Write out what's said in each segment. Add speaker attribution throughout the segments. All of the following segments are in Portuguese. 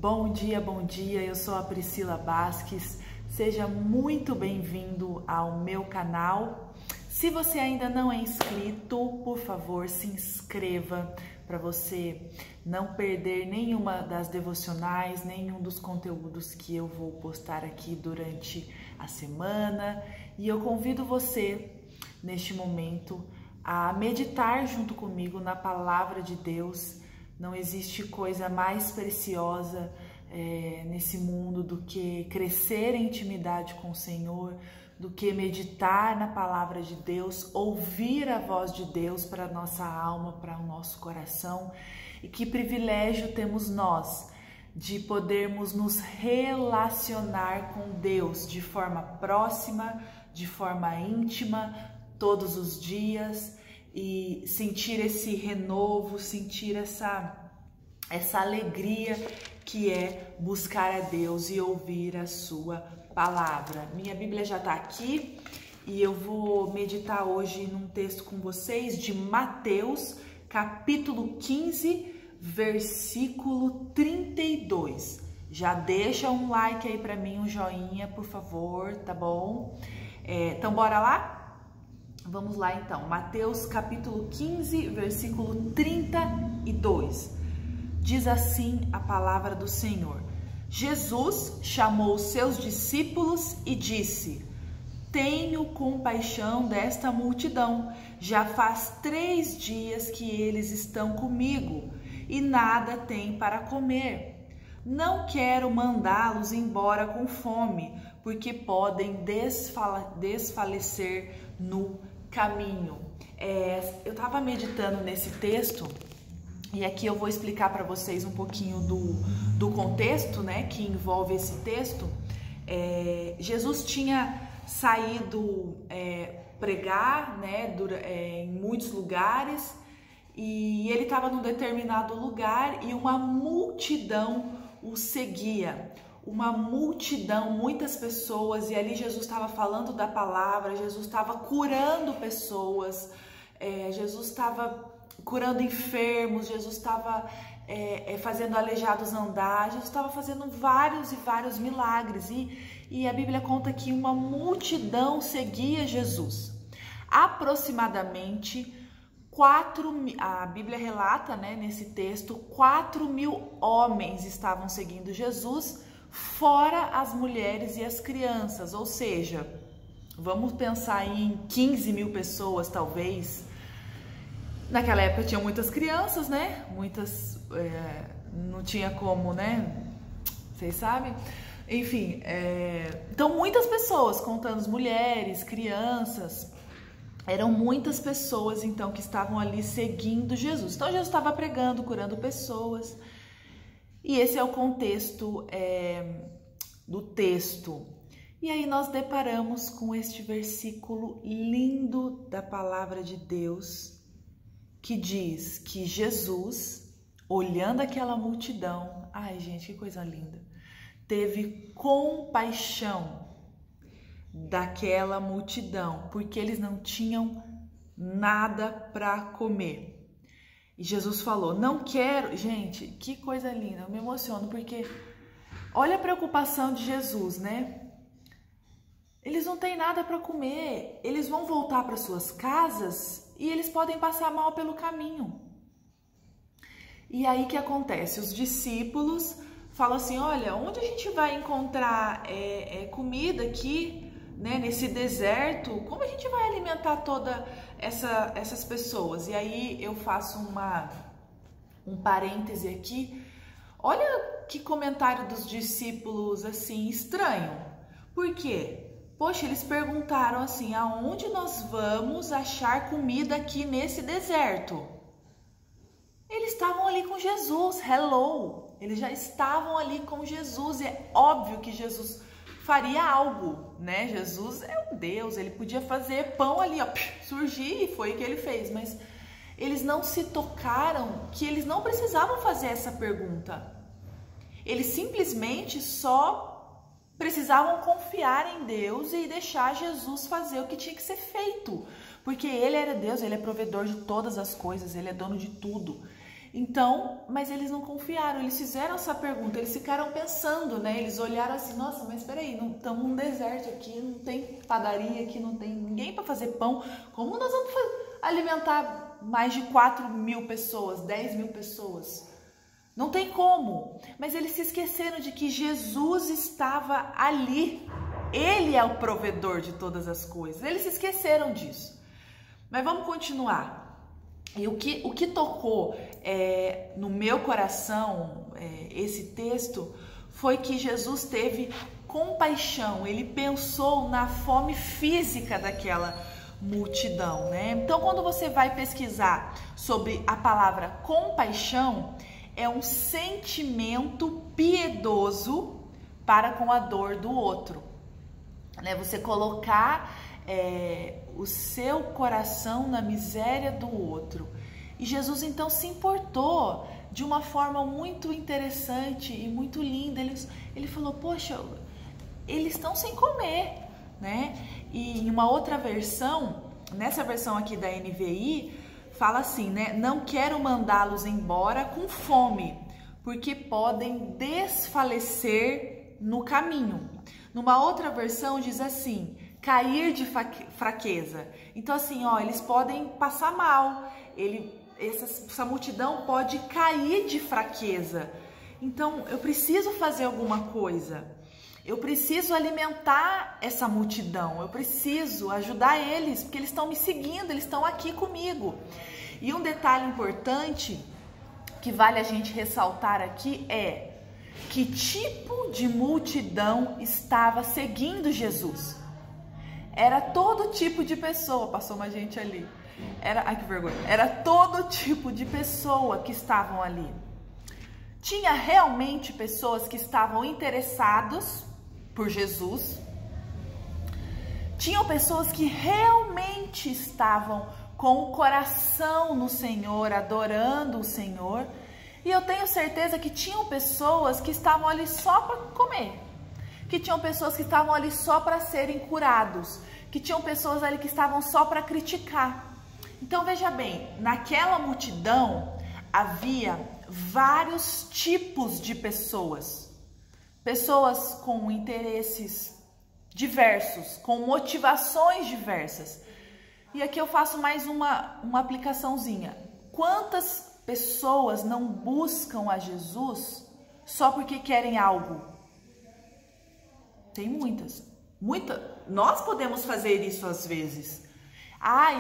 Speaker 1: bom dia, eu sou a Priscila Basques, seja muito bem-vindo ao meu canal. Se você ainda não é inscrito, por favor, se inscreva para você não perder nenhuma das devocionais, nenhum dos conteúdos que eu vou postar aqui durante a semana. E eu convido você, neste momento, a meditar junto comigo na Palavra de Deus. Não existe coisa mais preciosa nesse mundo do que crescer em intimidade com o Senhor, do que meditar na Palavra de Deus, ouvir a voz de Deus para a nossa alma, para o nosso coração. E que privilégio temos nós de podermos nos relacionar com Deus de forma próxima, de forma íntima, todos os dias, e sentir esse renovo, sentir essa alegria que é buscar a Deus e ouvir a sua palavra. Minha Bíblia já está aqui e eu vou meditar hoje num texto com vocês de Mateus, capítulo 15, versículo 32. Já deixa um like aí para mim, um joinha, por favor, tá bom? Então bora lá? Vamos lá então, Mateus capítulo 15, versículo 32. Diz assim a palavra do Senhor: Jesus chamou seus discípulos e disse: tenho compaixão desta multidão, já faz 3 dias que eles estão comigo e nada têm para comer. Não quero mandá-los embora com fome, porque podem desfalecer no caminho. Eu estava meditando nesse texto e aqui eu vou explicar para vocês um pouquinho do contexto, né, que envolve esse texto. Jesus tinha saído pregar, né, em muitos lugares, e ele estava num determinado lugar e uma multidão o seguia. Uma multidão, muitas pessoas, e ali Jesus estava falando da palavra, Jesus estava curando pessoas, Jesus estava curando enfermos, Jesus estava fazendo aleijados andar, Jesus estava fazendo vários e vários milagres, e a Bíblia conta que uma multidão seguia Jesus. Aproximadamente 4.000, a Bíblia relata, né, nesse texto, 4.000 homens estavam seguindo Jesus, fora as mulheres e as crianças, ou seja, vamos pensar em 15.000 pessoas talvez. Naquela época tinha muitas crianças, né? Muitas, não tinha como, né? Vocês sabem? Enfim, então muitas pessoas, contando as mulheres, crianças, eram muitas pessoas então que estavam ali seguindo Jesus. Então Jesus estava pregando, curando pessoas. E esse é o contexto do texto. E aí nós deparamos com este versículo lindo da palavra de Deus, que diz que Jesus, olhando aquela multidão, ai gente, que coisa linda, teve compaixão daquela multidão, porque eles não tinham nada para comer. E Jesus falou, não quero... Gente, que coisa linda, eu me emociono, porque olha a preocupação de Jesus, né? Eles não têm nada para comer, eles vão voltar para suas casas e eles podem passar mal pelo caminho. E aí o que acontece? Os discípulos falam assim, olha, onde a gente vai encontrar comida aqui, né, nesse deserto? Como a gente vai alimentar toda essas pessoas? E aí eu faço um parêntese aqui. Olha que comentário dos discípulos assim estranho. Por quê? Poxa, eles perguntaram assim, aonde nós vamos achar comida aqui nesse deserto? Eles estavam ali com Jesus, hello! Eles já estavam ali com Jesus, e é óbvio que Jesus faria algo, né? Jesus é um Deus, ele podia fazer pão ali, ó, surgir, e foi o que ele fez, mas eles não se tocaram que eles não precisavam fazer essa pergunta. Eles simplesmente só precisavam confiar em Deus e deixar Jesus fazer o que tinha que ser feito, porque ele era Deus, ele é provedor de todas as coisas, ele é dono de tudo. Então, mas eles não confiaram, eles fizeram essa pergunta, eles ficaram pensando, né? Eles olharam assim, nossa, mas peraí, não estamos num deserto aqui, não tem padaria aqui, não tem ninguém para fazer pão. Como nós vamos alimentar mais de 4.000 pessoas, 10.000 pessoas? Não tem como. Mas eles se esqueceram de que Jesus estava ali. Ele é o provedor de todas as coisas. Eles se esqueceram disso. Mas vamos continuar. E o que tocou no meu coração, esse texto, foi que Jesus teve compaixão. Ele pensou na fome física daquela multidão, né? Então, quando você vai pesquisar sobre a palavra compaixão, é um sentimento piedoso para com a dor do outro, né? Você colocar o seu coração na miséria do outro. E Jesus então se importou de uma forma muito interessante e muito linda. Ele falou, poxa, eles estão sem comer, né? E em uma outra versão, nessa versão aqui da NVI, fala assim, né? Não quero mandá-los embora com fome, porque podem desfalecer no caminho. Numa outra versão diz assim, cair de fraqueza. Então assim, ó, eles podem passar mal, essa multidão pode cair de fraqueza. Então eu preciso fazer alguma coisa. Eu preciso alimentar essa multidão, eu preciso ajudar eles, porque eles estão me seguindo, eles estão aqui comigo. E um detalhe importante que vale a gente ressaltar aqui é que tipo de multidão estava seguindo Jesus. Era todo tipo de pessoa, passou uma gente ali. Ai, que vergonha. Era todo tipo de pessoa que estavam ali. Tinha realmente pessoas que estavam interessados por Jesus. Tinham pessoas que realmente estavam com o coração no Senhor, adorando o Senhor. E eu tenho certeza que tinham pessoas que estavam ali só para comer. Que tinham pessoas que estavam ali só para serem curados. Que tinham pessoas ali que estavam só para criticar. Então veja bem, naquela multidão havia vários tipos de pessoas. Pessoas com interesses diversos, com motivações diversas. E aqui eu faço mais uma aplicaçãozinha. Quantas pessoas não buscam a Jesus só porque querem algo? Tem muitas. Nós podemos fazer isso às vezes.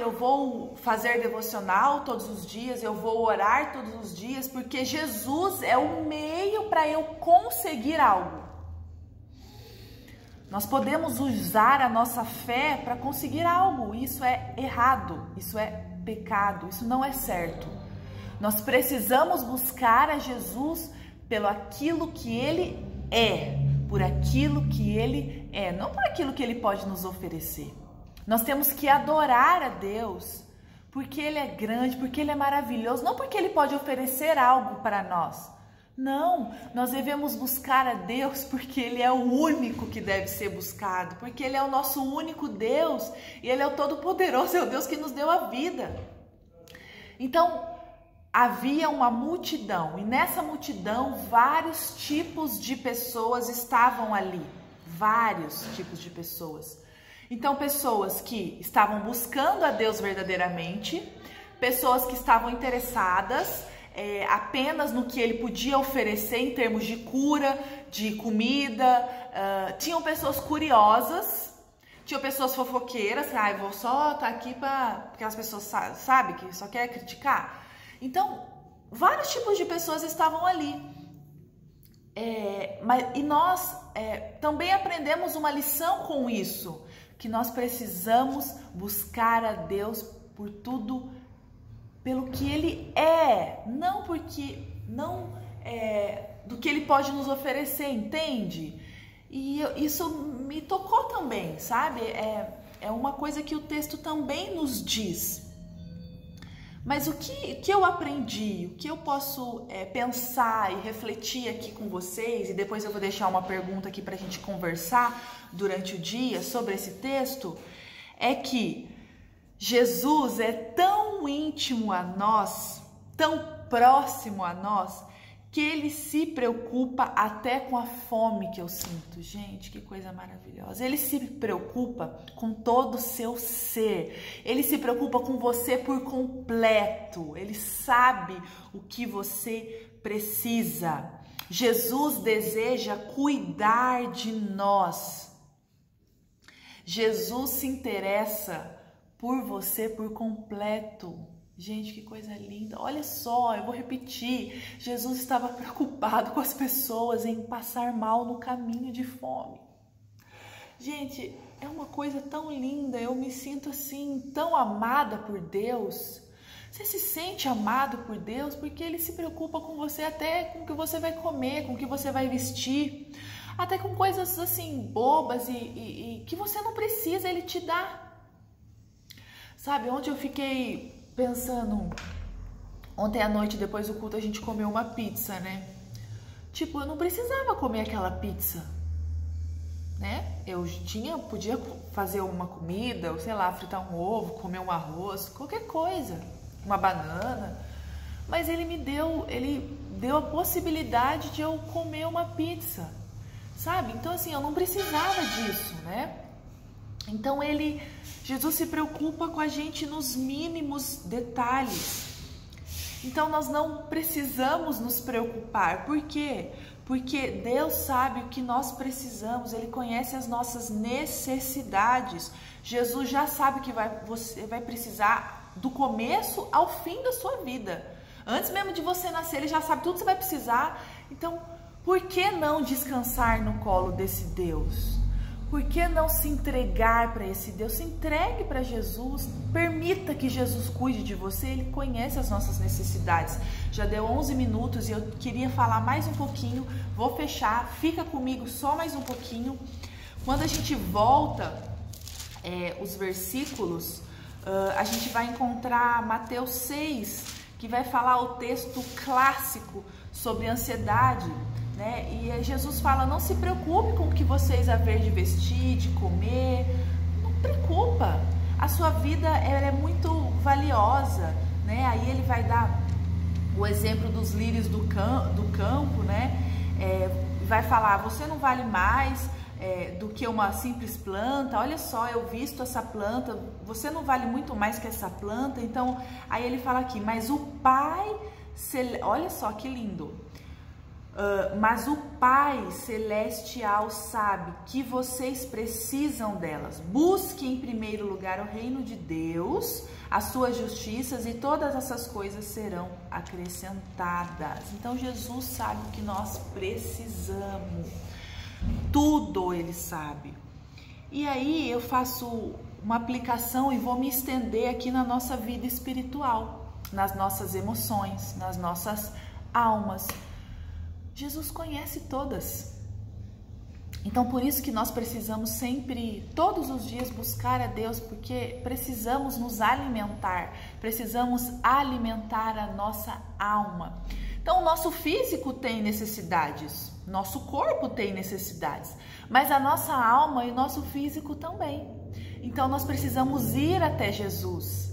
Speaker 1: Eu vou fazer devocional todos os dias, eu vou orar todos os dias, porque Jesus é o meio para eu conseguir algo. Nós podemos usar a nossa fé para conseguir algo. Isso é errado, isso é pecado, isso não é certo. Nós precisamos buscar a Jesus pelo aquilo que Ele é, por aquilo que Ele é, não por aquilo que Ele pode nos oferecer. Nós temos que adorar a Deus porque Ele é grande, porque Ele é maravilhoso, não porque Ele pode oferecer algo para nós. Não, nós devemos buscar a Deus porque Ele é o único que deve ser buscado, porque Ele é o nosso único Deus e Ele é o Todo-Poderoso, é o Deus que nos deu a vida. Então, havia uma multidão e nessa multidão vários tipos de pessoas estavam ali, vários tipos de pessoas. Então, pessoas que estavam buscando a Deus verdadeiramente, pessoas que estavam interessadas apenas no que Ele podia oferecer em termos de cura, de comida. Tinham pessoas curiosas, tinham pessoas fofoqueiras, eu vou só estar aqui para aquelas pessoas, sabe, que só quer criticar. Então, vários tipos de pessoas estavam ali. E nós também aprendemos uma lição com isso, que nós precisamos buscar a Deus por tudo, pelo que Ele é, não do que Ele pode nos oferecer, entende? E isso me tocou também, sabe? É uma coisa que o texto também nos diz. Mas o que eu aprendi, o que eu posso pensar e refletir aqui com vocês, e depois eu vou deixar uma pergunta aqui para a gente conversar durante o dia sobre esse texto, é que Jesus é tão íntimo a nós, tão próximo a nós que ele se preocupa até com a fome que eu sinto. Gente, que coisa maravilhosa. Ele se preocupa com todo o seu ser. Ele se preocupa com você por completo. Ele sabe o que você precisa. Jesus deseja cuidar de nós. Jesus se interessa por você por completo. Gente, que coisa linda. Olha só, eu vou repetir. Jesus estava preocupado com as pessoas em passar mal no caminho de fome. Gente, é uma coisa tão linda. Eu me sinto assim, tão amada por Deus. Você se sente amado por Deus porque Ele se preocupa com você até com o que você vai comer, com o que você vai vestir. Até com coisas assim, bobas e que você não precisa, Ele te dá. Sabe, onde eu fiquei pensando, ontem à noite, depois do culto, a gente comeu uma pizza, né? Tipo, eu não precisava comer aquela pizza, né? Eu podia fazer uma comida, ou sei lá, fritar um ovo, comer um arroz, qualquer coisa, uma banana. Mas ele deu a possibilidade de eu comer uma pizza, sabe? Então, assim, eu não precisava disso, né? Então Jesus se preocupa com a gente nos mínimos detalhes. Então nós não precisamos nos preocupar. Por quê? Porque Deus sabe o que nós precisamos, Ele conhece as nossas necessidades. Jesus já sabe que você vai precisar do começo ao fim da sua vida. Antes mesmo de você nascer, Ele já sabe tudo que você vai precisar. Então, por que não descansar no colo desse Deus? Por que não se entregar para esse Deus? Se entregue para Jesus, permita que Jesus cuide de você, Ele conhece as nossas necessidades. Já deu 11 minutos e eu queria falar mais um pouquinho, vou fechar, fica comigo só mais um pouquinho. Quando a gente volta os versículos, a gente vai encontrar Mateus 6, que vai falar o texto clássico sobre ansiedade. Né? E Jesus fala, não se preocupe com o que vocês haver de vestir, de comer, não preocupa, a sua vida é muito valiosa, né? Aí ele vai dar o exemplo dos lírios do campo, né? Vai falar, você não vale mais do que uma simples planta, olha só, eu visto essa planta, você não vale muito mais que essa planta. Então, aí ele fala aqui, mas o Pai, olha só que lindo, mas o Pai Celestial sabe que vocês precisam delas. Busque em primeiro lugar o reino de Deus, as suas justiças, e todas essas coisas serão acrescentadas. Então Jesus sabe o que nós precisamos. Tudo Ele sabe. E aí eu faço uma aplicação e vou me estender aqui na nossa vida espiritual, nas nossas emoções, nas nossas almas. Jesus conhece todas. Então, por isso que nós precisamos sempre, todos os dias, buscar a Deus, porque precisamos nos alimentar, precisamos alimentar a nossa alma. Então, o nosso físico tem necessidades, nosso corpo tem necessidades, mas a nossa alma e o nosso físico também. Então, nós precisamos ir até Jesus,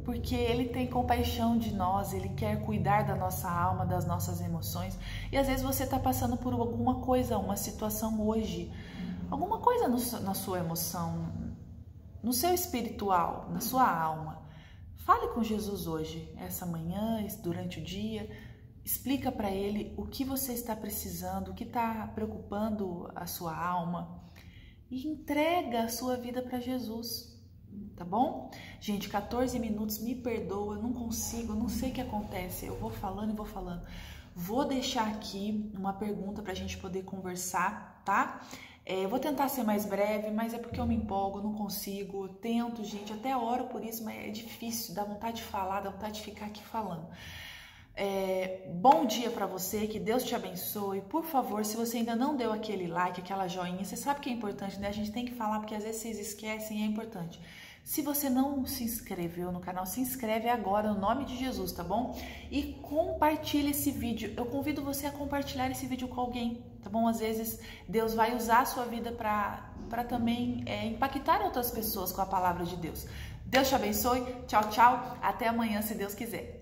Speaker 1: porque Ele tem compaixão de nós, Ele quer cuidar da nossa alma, das nossas emoções. E às vezes você está passando por alguma coisa, uma situação hoje, alguma coisa na sua emoção, no seu espiritual, na sua alma. Fale com Jesus hoje, essa manhã, durante o dia, explica para Ele o que você está precisando, o que está preocupando a sua alma, e entrega a sua vida para Jesus. Tá bom? Gente, 14 minutos, me perdoa, eu não consigo, eu não sei o que acontece, eu vou falando e vou falando. Vou deixar aqui uma pergunta pra gente poder conversar, tá? Vou tentar ser mais breve, mas é porque eu me empolgo, eu não consigo, eu tento, gente, até oro por isso, mas é difícil, dá vontade de falar, dá vontade de ficar aqui falando. Bom dia pra você, que Deus te abençoe. Por favor, se você ainda não deu aquele like, aquela joinha, você sabe que é importante, né? A gente tem que falar, porque às vezes vocês esquecem e é importante. Se você não se inscreveu no canal, se inscreve agora, no nome de Jesus, tá bom? E compartilha esse vídeo. Eu convido você a compartilhar esse vídeo com alguém, tá bom? Às vezes Deus vai usar a sua vida para também impactar outras pessoas com a palavra de Deus. Deus te abençoe. Tchau, tchau. Até amanhã, se Deus quiser.